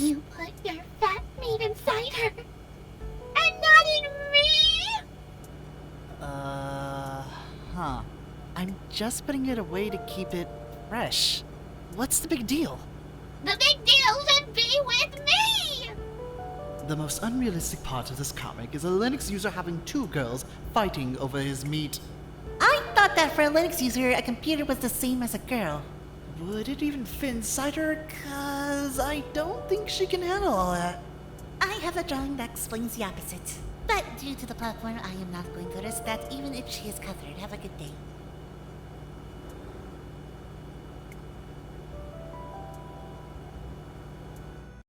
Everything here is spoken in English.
You put your fat meat inside her. And not in me! Huh. I'm just putting it away to keep it fresh. What's the big deal? The big deal should be with me! The most unrealistic part of this comic is a Linux user having two girls fighting over his meat. I thought that for a Linux user, a computer was the same as a girl. Would it even fit inside her? 'Cause I don't think she can handle all that. I have a drawing that explains the opposite. But due to the platform, I am not going to risk that even if she is covered. Have a good day.